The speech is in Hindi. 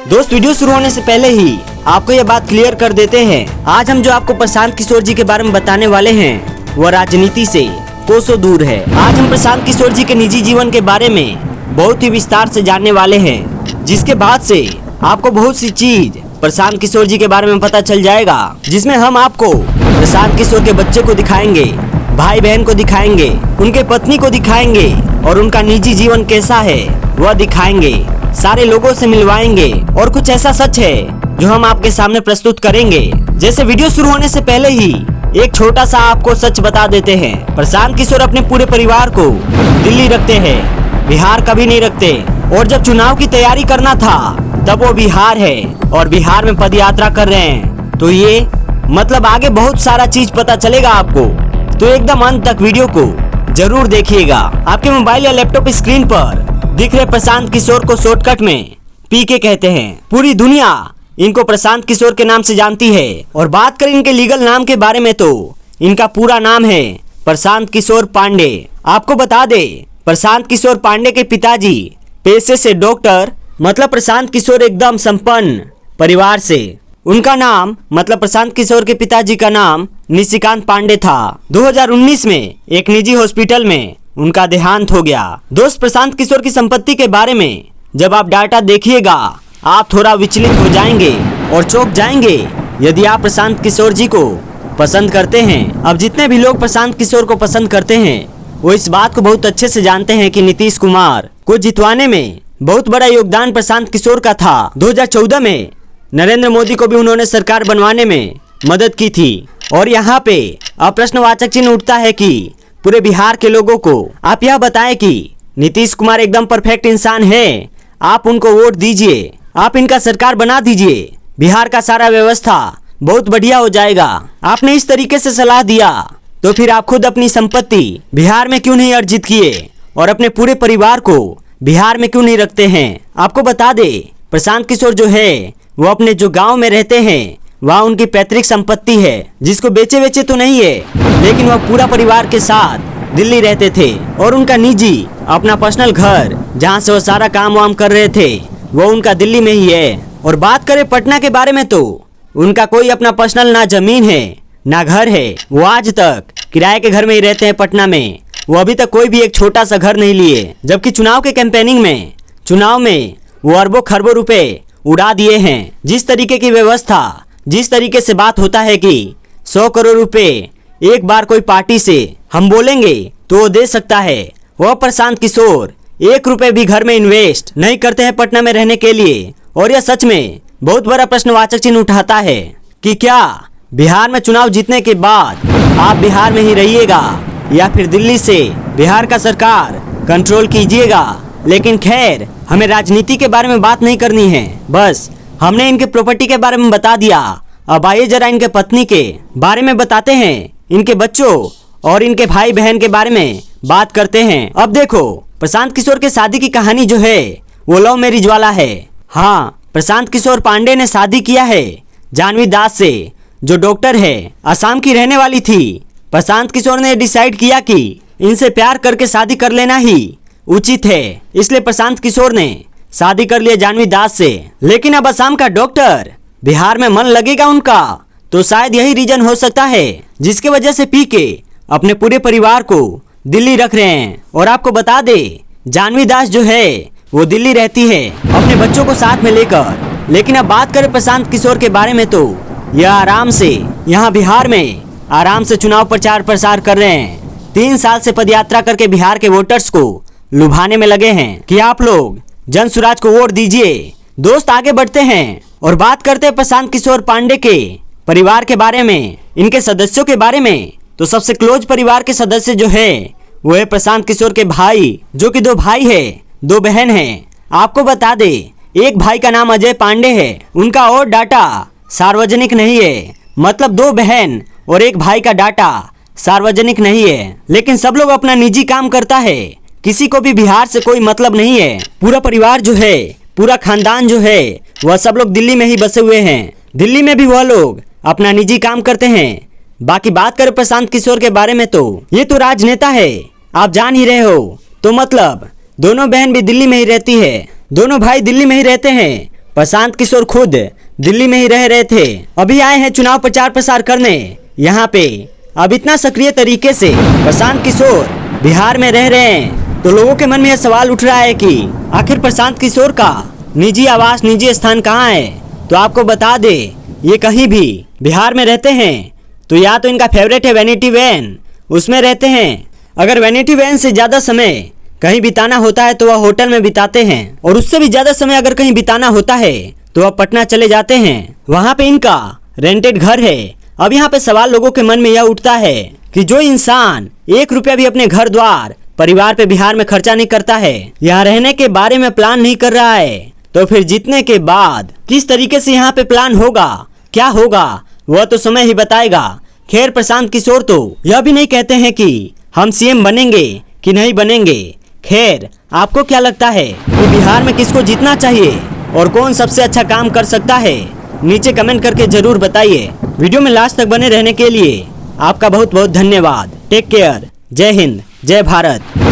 दोस्त वीडियो शुरू होने से पहले ही आपको ये बात क्लियर कर देते हैं, आज हम जो आपको प्रशांत किशोर जी के बारे में बताने वाले हैं वह राजनीति से कोसों दूर है। आज हम प्रशांत किशोर जी के निजी जीवन के बारे में बहुत ही विस्तार से जानने वाले हैं, जिसके बाद से आपको बहुत सी चीज प्रशांत किशोर जी के बारे में पता चल जाएगा, जिसमें हम आपको प्रशांत किशोर के बच्चे को दिखाएंगे, भाई बहन को दिखाएंगे, उनके पत्नी को दिखाएंगे और उनका निजी जीवन कैसा है वह दिखाएंगे, सारे लोगों से मिलवाएंगे और कुछ ऐसा सच है जो हम आपके सामने प्रस्तुत करेंगे। जैसे वीडियो शुरू होने से पहले ही एक छोटा सा आपको सच बता देते हैं, प्रशांत किशोर अपने पूरे परिवार को दिल्ली रखते हैं, बिहार कभी नहीं रखते। और जब चुनाव की तैयारी करना था तब वो बिहार है और बिहार में पदयात्रा कर रहे हैं। तो ये मतलब आगे बहुत सारा चीज पता चलेगा आपको, तो एकदम अंत तक वीडियो को जरूर देखिएगा। आपके मोबाइल या लैपटॉप स्क्रीन पर दिख रहे प्रशांत किशोर को शॉर्टकट में पीके कहते हैं। पूरी दुनिया इनको प्रशांत किशोर के नाम से जानती है। और बात करें इनके लीगल नाम के बारे में तो इनका पूरा नाम है प्रशांत किशोर पांडे। आपको बता दे, प्रशांत किशोर पांडे के पिताजी पेशे से डॉक्टर, मतलब प्रशांत किशोर एकदम संपन्न परिवार से। उनका नाम मतलब प्रशांत किशोर के पिताजी का नाम निशिकांत पांडे था। 2019 में एक निजी हॉस्पिटल में उनका देहांत हो गया। दोस्त, प्रशांत किशोर की संपत्ति के बारे में जब आप डाटा देखिएगा आप थोड़ा विचलित हो जाएंगे और चौंक जाएंगे यदि आप प्रशांत किशोर जी को पसंद करते हैं। अब जितने भी लोग प्रशांत किशोर को पसंद करते हैं वो इस बात को बहुत अच्छे से जानते हैं कि नीतीश कुमार को जितवाने में बहुत बड़ा योगदान प्रशांत किशोर का था। 2014 में नरेंद्र मोदी को भी उन्होंने सरकार बनवाने में मदद की थी। और यहाँ पे अब प्रश्नवाचक चिन्ह उठता है कि पूरे बिहार के लोगों को आप यह बताएं कि नीतीश कुमार एकदम परफेक्ट इंसान है, आप उनको वोट दीजिए, आप इनका सरकार बना दीजिए, बिहार का सारा व्यवस्था बहुत बढ़िया हो जाएगा। आपने इस तरीके से सलाह दिया तो फिर आप खुद अपनी संपत्ति बिहार में क्यों नहीं अर्जित किए और अपने पूरे परिवार को बिहार में क्यों नहीं रखते हैं। आपको बता दे, प्रशांत किशोर जो है वो अपने जो गांव में रहते हैं वहाँ उनकी पैतृक संपत्ति है, जिसको बेचे तो नहीं है, लेकिन वह पूरा परिवार के साथ दिल्ली रहते थे। और उनका निजी अपना पर्सनल घर जहाँ से वो सारा काम वाम कर रहे थे वो उनका दिल्ली में ही है। और बात करें पटना के बारे में तो उनका कोई अपना पर्सनल ना जमीन है ना घर है, वो आज तक किराए के घर में ही रहते हैं पटना में। वो अभी तक कोई भी एक छोटा सा घर नहीं लिए, जबकि चुनाव के कैंपेनिंग में चुनाव में वो अरबों खरबों रुपए उड़ा दिए हैं। जिस तरीके की व्यवस्था, जिस तरीके से बात होता है कि 100 करोड़ रुपए एक बार कोई पार्टी से हम बोलेंगे तो वो दे सकता है, वह प्रशांत किशोर 1 रुपए भी घर में इन्वेस्ट नहीं करते हैं पटना में रहने के लिए। और यह सच में बहुत बड़ा प्रश्नवाचक चिन्ह उठाता है कि क्या बिहार में चुनाव जीतने के बाद आप बिहार में ही रहिएगा या फिर दिल्ली से बिहार का सरकार कंट्रोल कीजिएगा। लेकिन खैर, हमें राजनीति के बारे में बात नहीं करनी है, बस हमने इनके प्रॉपर्टी के बारे में बता दिया। अब आइए जरा इनके पत्नी के बारे में बताते हैं, इनके बच्चों और इनके भाई बहन के बारे में बात करते हैं। अब देखो, प्रशांत किशोर के शादी की कहानी जो है वो लव मैरिज वाला है। हाँ, प्रशांत किशोर पांडे ने शादी किया है जानवी दास से, जो डॉक्टर है, असम की रहने वाली थी। प्रशांत किशोर ने डिसाइड किया कि इनसे प्यार करके शादी कर लेना ही उचित है, इसलिए प्रशांत किशोर ने शादी कर लिया जानवी दास से। लेकिन अब असम का डॉक्टर बिहार में मन लगेगा उनका, तो शायद यही रीजन हो सकता है जिसकी वजह से पीके अपने पूरे परिवार को दिल्ली रख रहे हैं। और आपको बता दे, जानवी दास जो है वो दिल्ली रहती है अपने बच्चों को साथ में लेकर। लेकिन अब बात करें प्रशांत किशोर के बारे में तो यह आराम से यहाँ बिहार में आराम से चुनाव प्रचार प्रसार कर रहे हैं। 3 साल से पदयात्रा करके बिहार के वोटर्स को लुभाने में लगे हैं कि आप लोग जन सुराज को वोट दीजिए। दोस्त, आगे बढ़ते हैं और बात करते हैं प्रशांत किशोर पांडे के परिवार के बारे में, इनके सदस्यों के बारे में। तो सबसे क्लोज परिवार के सदस्य जो है वो है प्रशांत किशोर के भाई, जो कि 2 भाई है 2 बहन है। आपको बता दे, एक भाई का नाम अजय पांडे है, उनका और डाटा सार्वजनिक नहीं है, मतलब 2 बहन और एक भाई का डाटा सार्वजनिक नहीं है। लेकिन सब लोग अपना निजी काम करता है, किसी को भी बिहार से कोई मतलब नहीं है। पूरा परिवार जो है, पूरा खानदान जो है वह सब लोग दिल्ली में ही बसे हुए हैं। दिल्ली में भी वह लोग अपना निजी काम करते हैं। बाकी बात करें प्रशांत किशोर के बारे में तो ये तो राजनेता है, आप जान ही रहे हो। तो मतलब दोनों बहन भी दिल्ली में ही रहती है, दोनों भाई दिल्ली में ही रहते हैं। प्रशांत किशोर खुद दिल्ली में ही रह रहे थे, अभी आए हैं चुनाव प्रचार प्रसार करने यहाँ पे। अब इतना सक्रिय तरीके से प्रशांत किशोर बिहार में रह रहे हैं, तो लोगों के मन में यह सवाल उठ रहा है कि आखिर प्रशांत किशोर का निजी आवास, निजी स्थान कहाँ है। तो आपको बता दे, ये कहीं भी बिहार में रहते हैं तो या तो इनका फेवरेट है वैनिटी वैन, उसमें रहते हैं। अगर वैनिटी वैन से ज़्यादा समय कहीं बिताना होता है तो वह होटल में बिताते हैं, और उससे भी ज़्यादा समय अगर कहीं बिताना होता है तो वह पटना चले जाते हैं, वहाँ पे इनका रेंटेड घर है। अब यहाँ पे सवाल लोगों के मन में यह उठता है कि जो इंसान 1 रुपया भी अपने घर द्वार परिवार पे बिहार में खर्चा नहीं करता है, यहाँ रहने के बारे में प्लान नहीं कर रहा है, तो फिर जीतने के बाद किस तरीके से यहाँ पे प्लान होगा, क्या होगा, वह तो समय ही बताएगा। खैर, प्रशांत किशोर तो यह भी नहीं कहते हैं कि हम सीएम बनेंगे कि नहीं बनेंगे। खैर, आपको क्या लगता है कि बिहार में किसको जीतना चाहिए और कौन सबसे अच्छा काम कर सकता है? नीचे कमेंट करके जरूर बताइए। वीडियो में लास्ट तक बने रहने के लिए आपका बहुत बहुत धन्यवाद। Take care. जय हिंद, जय भारत।